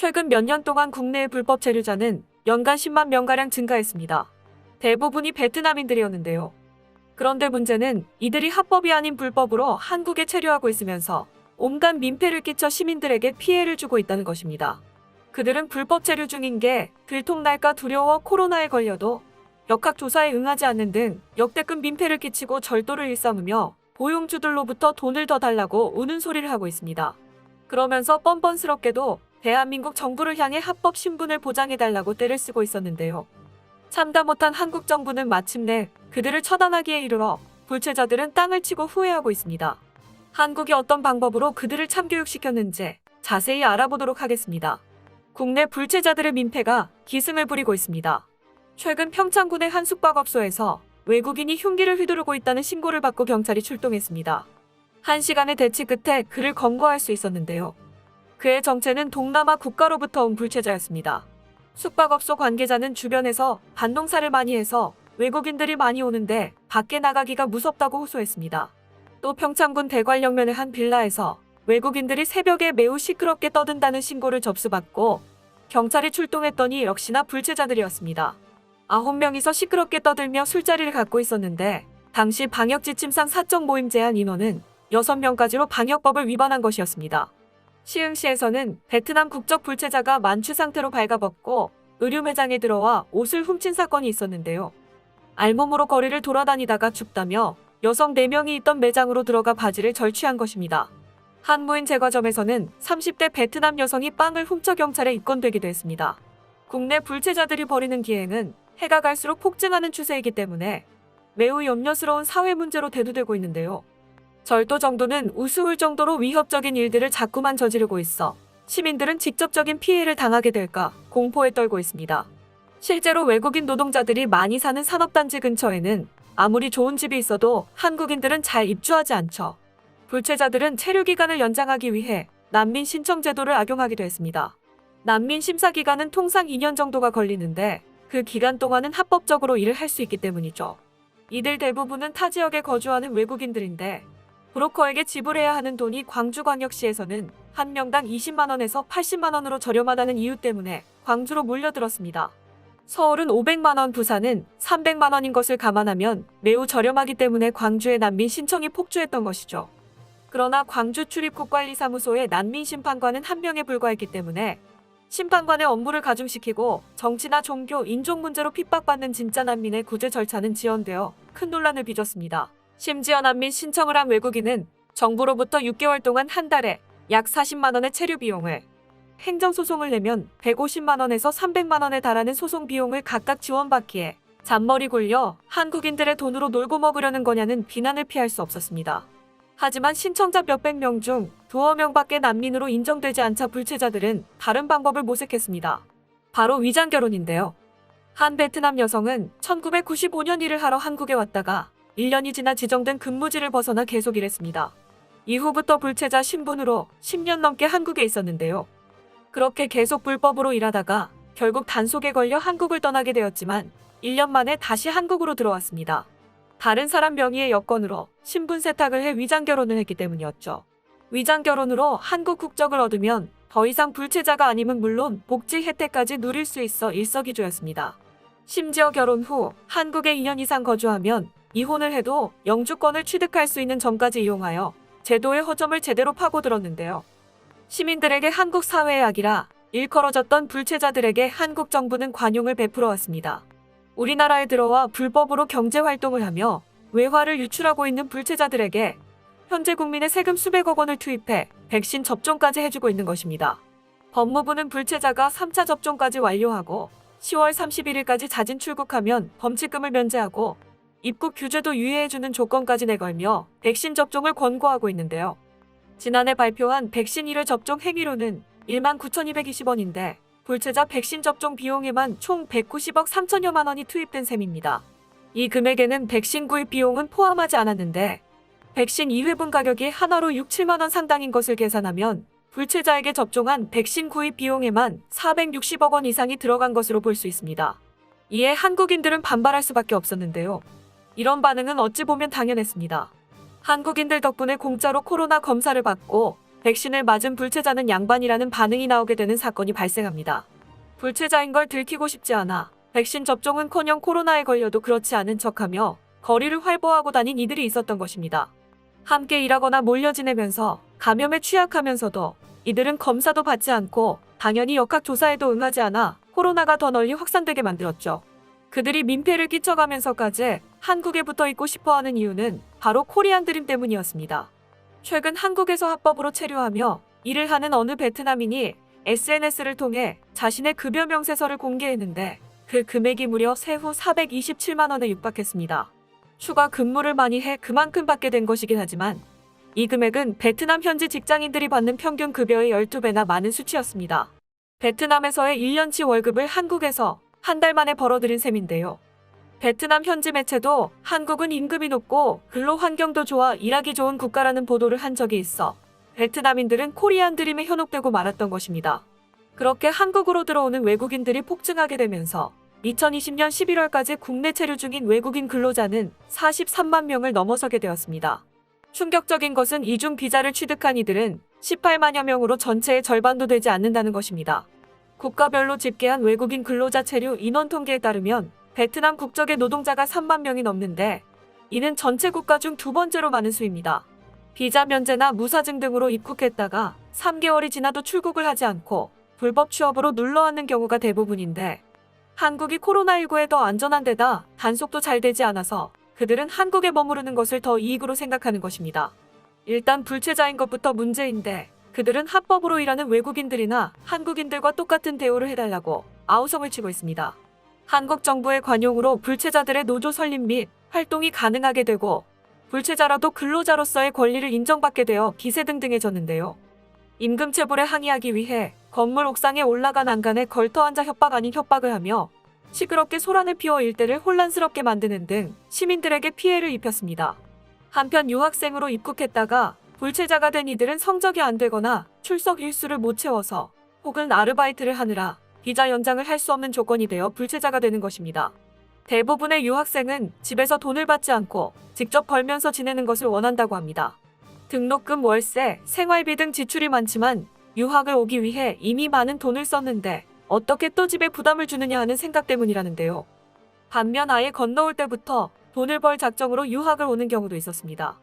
최근 몇 년 동안 국내의 불법 체류자는 연간 10만 명가량 증가했습니다. 대부분이 베트남인들이었는데요. 그런데 문제는 이들이 합법이 아닌 불법으로 한국에 체류하고 있으면서 온갖 민폐를 끼쳐 시민들에게 피해를 주고 있다는 것입니다. 그들은 불법 체류 중인 게 들통날까 두려워 코로나에 걸려도 역학조사에 응하지 않는 등 역대급 민폐를 끼치고 절도를 일삼으며 보용주들로부터 돈을 더 달라고 우는 소리를 하고 있습니다. 그러면서 뻔뻔스럽게도 대한민국 정부를 향해 합법 신분을 보장해달라고 떼를 쓰고 있었는데요. 참다 못한 한국 정부는 마침내 그들을 처단하기에 이르러 불체자들은 땅을 치고 후회하고 있습니다. 한국이 어떤 방법으로 그들을 참교육시켰는지 자세히 알아보도록 하겠습니다. 국내 불체자들의 민폐가 기승을 부리고 있습니다. 최근 평창군의 한 숙박업소에서 외국인이 흉기를 휘두르고 있다는 신고를 받고 경찰이 출동했습니다. 1시간의 대치 끝에 그를 검거할 수 있었는데요. 그의 정체는 동남아 국가로부터 온 불체자였습니다. 숙박업소 관계자는 주변에서 반농사를 많이 해서 외국인들이 많이 오는데 밖에 나가기가 무섭다고 호소했습니다. 또 평창군 대관령면의 한 빌라에서 외국인들이 새벽에 매우 시끄럽게 떠든다는 신고를 접수받고 경찰이 출동했더니 역시나 불체자들이었습니다. 9명이서 시끄럽게 떠들며 술자리를 갖고 있었는데 당시 방역지침상 사적 모임 제한 인원은 6명까지로 방역법을 위반한 것이었습니다. 시흥시에서는 베트남 국적 불체자가 만취 상태로 발가벗고 의류 매장에 들어와 옷을 훔친 사건이 있었는데요. 알몸으로 거리를 돌아다니다가 춥다며 여성 4명이 있던 매장으로 들어가 바지를 절취한 것입니다. 한 무인 제과점에서는 30대 베트남 여성이 빵을 훔쳐 경찰에 입건되기도 했습니다. 국내 불체자들이 벌이는 기행은 해가 갈수록 폭증하는 추세이기 때문에 매우 염려스러운 사회 문제로 대두되고 있는데요. 절도 정도는 우스울 정도로 위협적인 일들을 자꾸만 저지르고 있어 시민들은 직접적인 피해를 당하게 될까 공포에 떨고 있습니다. 실제로 외국인 노동자들이 많이 사는 산업단지 근처에는 아무리 좋은 집이 있어도 한국인들은 잘 입주하지 않죠. 불체자들은 체류 기간을 연장하기 위해 난민 신청 제도를 악용하기도 했습니다. 난민 심사 기간은 통상 2년 정도가 걸리는데 그 기간 동안은 합법적으로 일을 할 수 있기 때문이죠. 이들 대부분은 타 지역에 거주하는 외국인들인데 브로커에게 지불해야 하는 돈이 광주광역시에서는 한 명당 20만 원에서 80만 원으로 저렴하다는 이유 때문에 광주로 몰려들었습니다. 서울은 500만 원, 부산은 300만 원인 것을 감안하면 매우 저렴하기 때문에 광주의 난민 신청이 폭주했던 것이죠. 그러나 광주 출입국관리사무소의 난민 심판관은 한 명에 불과했기 때문에 심판관의 업무를 가중시키고 정치나 종교, 인종 문제로 핍박받는 진짜 난민의 구제 절차는 지연되어 큰 논란을 빚었습니다. 심지어 난민 신청을 한 외국인은 정부로부터 6개월 동안 한 달에 약 40만 원의 체류 비용을, 행정소송을 내면 150만 원에서 300만 원에 달하는 소송 비용을 각각 지원받기에 잔머리 굴려 한국인들의 돈으로 놀고 먹으려는 거냐는 비난을 피할 수 없었습니다. 하지만 신청자 몇백 명 중 두어 명밖에 난민으로 인정되지 않자 불체자들은 다른 방법을 모색했습니다. 바로 위장결혼인데요. 한 베트남 여성은 1995년 일을 하러 한국에 왔다가 1년이 지나 지정된 근무지를 벗어나 계속 일했습니다. 이후부터 불체자 신분으로 10년 넘게 한국에 있었는데요. 그렇게 계속 불법으로 일하다가 결국 단속에 걸려 한국을 떠나게 되었지만 1년 만에 다시 한국으로 들어왔습니다. 다른 사람 명의의 여권으로 신분 세탁을 해 위장결혼을 했기 때문이었죠. 위장결혼으로 한국 국적을 얻으면 더 이상 불체자가 아님은 물론 복지 혜택까지 누릴 수 있어 일석이조였습니다. 심지어 결혼 후 한국에 2년 이상 거주하면 이혼을 해도 영주권을 취득할 수 있는 점까지 이용하여 제도의 허점을 제대로 파고들었는데요. 시민들에게 한국 사회의 악이라 일컬어졌던 불체자들에게 한국 정부는 관용을 베풀어 왔습니다. 우리나라에 들어와 불법으로 경제활동을 하며 외화를 유출하고 있는 불체자들에게 현재 국민의 세금 수백억 원을 투입해 백신 접종까지 해주고 있는 것입니다. 법무부는 불체자가 3차 접종까지 완료하고 10월 31일까지 자진 출국하면 범칙금을 면제하고 입국 규제도 유예해주는 조건까지 내걸며 백신 접종을 권고하고 있는데요. 지난해 발표한 백신 1회 접종 행위료는 19,220원인데 불체자 백신 접종 비용에만 총 190억 3천여만 원이 투입된 셈입니다. 이 금액에는 백신 구입 비용은 포함하지 않았는데 백신 2회분 가격이 하나로 6, 7만 원 상당인 것을 계산하면 불체자에게 접종한 백신 구입 비용에만 460억 원 이상이 들어간 것으로 볼 수 있습니다. 이에 한국인들은 반발할 수밖에 없었는데요. 이런 반응은 어찌 보면 당연했습니다. 한국인들 덕분에 공짜로 코로나 검사를 받고 백신을 맞은 불체자는 양반이라는 반응이 나오게 되는 사건이 발생합니다. 불체자인 걸 들키고 싶지 않아 백신 접종은커녕 코로나에 걸려도 그렇지 않은 척하며 거리를 활보하고 다닌 이들이 있었던 것입니다. 함께 일하거나 몰려 지내면서 감염에 취약하면서도 이들은 검사도 받지 않고 당연히 역학조사에도 응하지 않아 코로나가 더 널리 확산되게 만들었죠. 그들이 민폐를 끼쳐가면서까지 한국에 붙어 있고 싶어하는 이유는 바로 코리안 드림 때문이었습니다. 최근 한국에서 합법으로 체류하며 일을 하는 어느 베트남인이 SNS를 통해 자신의 급여 명세서를 공개했는데 그 금액이 무려 세후 427만 원에 육박했습니다. 추가 근무를 많이 해 그만큼 받게 된 것이긴 하지만 이 금액은 베트남 현지 직장인들이 받는 평균 급여의 12배나 많은 수치였습니다. 베트남에서의 1년치 월급을 한국에서 한 달 만에 벌어들인 셈인데요. 베트남 현지 매체도 한국은 임금이 높고 근로 환경도 좋아 일하기 좋은 국가라는 보도를 한 적이 있어 베트남인들은 코리안 드림에 현혹되고 말았던 것입니다. 그렇게 한국으로 들어오는 외국인들이 폭증하게 되면서 2020년 11월까지 국내 체류 중인 외국인 근로자는 43만 명을 넘어서게 되었습니다. 충격적인 것은 이중 비자를 취득한 이들은 18만여 명으로 전체의 절반도 되지 않는다는 것입니다. 국가별로 집계한 외국인 근로자 체류 인원 통계에 따르면 베트남 국적의 노동자가 3만 명이 넘는데 이는 전체 국가 중 두 번째로 많은 수입니다. 비자 면제나 무사증 등으로 입국했다가 3개월이 지나도 출국을 하지 않고 불법 취업으로 눌러앉는 경우가 대부분인데 한국이 코로나19에 더 안전한 데다 단속도 잘 되지 않아서 그들은 한국에 머무르는 것을 더 이익으로 생각하는 것입니다. 일단 불체자인 것부터 문제인데 그들은 합법으로 일하는 외국인들이나 한국인들과 똑같은 대우를 해달라고 아우성을 치고 있습니다. 한국 정부의 관용으로 불체자들의 노조 설립 및 활동이 가능하게 되고 불체자라도 근로자로서의 권리를 인정받게 되어 기세 등등해졌는데요. 임금체불에 항의하기 위해 건물 옥상에 올라간 난간에 걸터 앉아 협박 아닌 협박을 하며 시끄럽게 소란을 피워 일대를 혼란스럽게 만드는 등 시민들에게 피해를 입혔습니다. 한편 유학생으로 입국했다가 불체자가 된 이들은 성적이 안 되거나 출석 일수를 못 채워서 혹은 아르바이트를 하느라 비자 연장을 할 수 없는 조건이 되어 불체자가 되는 것입니다. 대부분의 유학생은 집에서 돈을 받지 않고 직접 벌면서 지내는 것을 원한다고 합니다. 등록금, 월세, 생활비 등 지출이 많지만 유학을 오기 위해 이미 많은 돈을 썼는데 어떻게 또 집에 부담을 주느냐 하는 생각 때문이라는데요. 반면 아예 건너올 때부터 돈을 벌 작정으로 유학을 오는 경우도 있었습니다.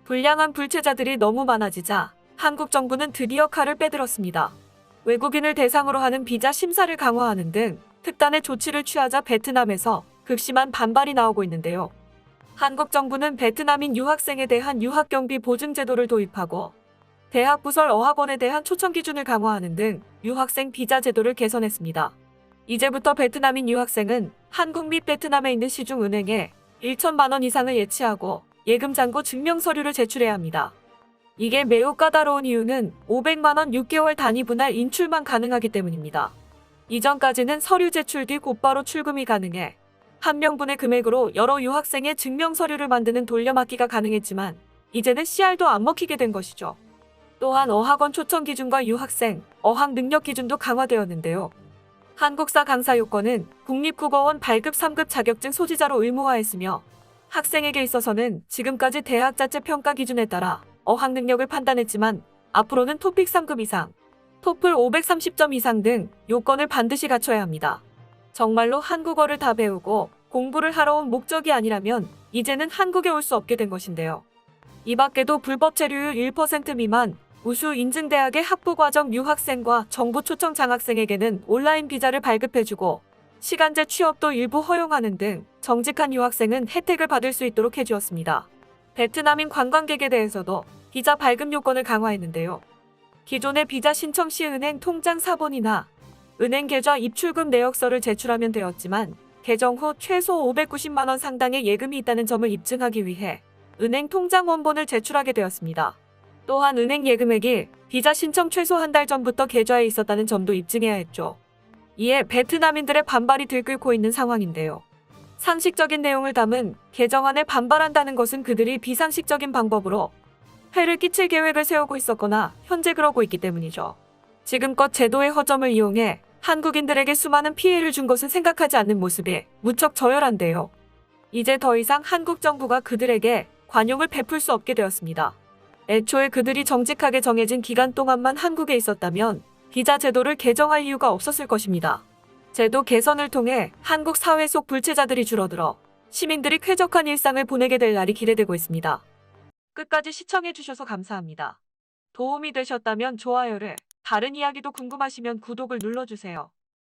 불량한 불체자들이 너무 많아지자 한국 정부는 드디어 칼을 빼들었습니다. 외국인을 대상으로 하는 비자 심사를 강화하는 등 특단의 조치를 취하자 베트남에서 극심한 반발이 나오고 있는데요. 한국 정부는 베트남인 유학생에 대한 유학경비 보증 제도를 도입하고 대학 부설 어학원에 대한 초청 기준을 강화하는 등 유학생 비자 제도를 개선했습니다. 이제부터 베트남인 유학생은 한국 및 베트남에 있는 시중은행에 1천만 원 이상을 예치하고 예금 잔고 증명 서류를 제출해야 합니다. 이게 매우 까다로운 이유는 500만 원 6개월 단위 분할 인출만 가능하기 때문입니다. 이전까지는 서류 제출 뒤 곧바로 출금이 가능해 한 명분의 금액으로 여러 유학생의 증명 서류를 만드는 돌려막기가 가능했지만 이제는 씨알도 안 먹히게 된 것이죠. 또한 어학원 초청 기준과 유학생, 어학 능력 기준도 강화되었는데요. 한국사 강사 요건은 국립국어원 발급 3급 자격증 소지자로 의무화했으며 학생에게 있어서는 지금까지 대학 자체 평가 기준에 따라 어학 능력을 판단했지만 앞으로는 토픽 3급 이상, 토플 530점 이상 등 요건을 반드시 갖춰야 합니다. 정말로 한국어를 다 배우고 공부를 하러 온 목적이 아니라면 이제는 한국에 올 수 없게 된 것인데요. 이 밖에도 불법 체류율 1% 미만, 우수 인증대학의 학부과정 유학생과 정부 초청 장학생에게는 온라인 비자를 발급해주고 시간제 취업도 일부 허용하는 등 정직한 유학생은 혜택을 받을 수 있도록 해주었습니다. 베트남인 관광객에 대해서도 비자 발급 요건을 강화했는데요. 기존의 비자 신청 시 은행 통장 사본이나 은행 계좌 입출금 내역서를 제출하면 되었지만 개정 후 최소 590만 원 상당의 예금이 있다는 점을 입증하기 위해 은행 통장 원본을 제출하게 되었습니다. 또한 은행 예금액이 비자 신청 최소 한 달 전부터 계좌에 있었다는 점도 입증해야 했죠. 이에 베트남인들의 반발이 들끓고 있는 상황인데요. 상식적인 내용을 담은 개정안에 반발한다는 것은 그들이 비상식적인 방법으로 해를 끼칠 계획을 세우고 있었거나 현재 그러고 있기 때문이죠. 지금껏 제도의 허점을 이용해 한국인들에게 수많은 피해를 준 것을 생각하지 않는 모습이 무척 저열한데요. 이제 더 이상 한국 정부가 그들에게 관용을 베풀 수 없게 되었습니다. 애초에 그들이 정직하게 정해진 기간 동안만 한국에 있었다면 비자 제도를 개정할 이유가 없었을 것입니다. 제도 개선을 통해 한국 사회 속 불체자들이 줄어들어 시민들이 쾌적한 일상을 보내게 될 날이 기대되고 있습니다. 끝까지 시청해주셔서 감사합니다. 도움이 되셨다면 좋아요를, 다른 이야기도 궁금하시면 구독을 눌러주세요.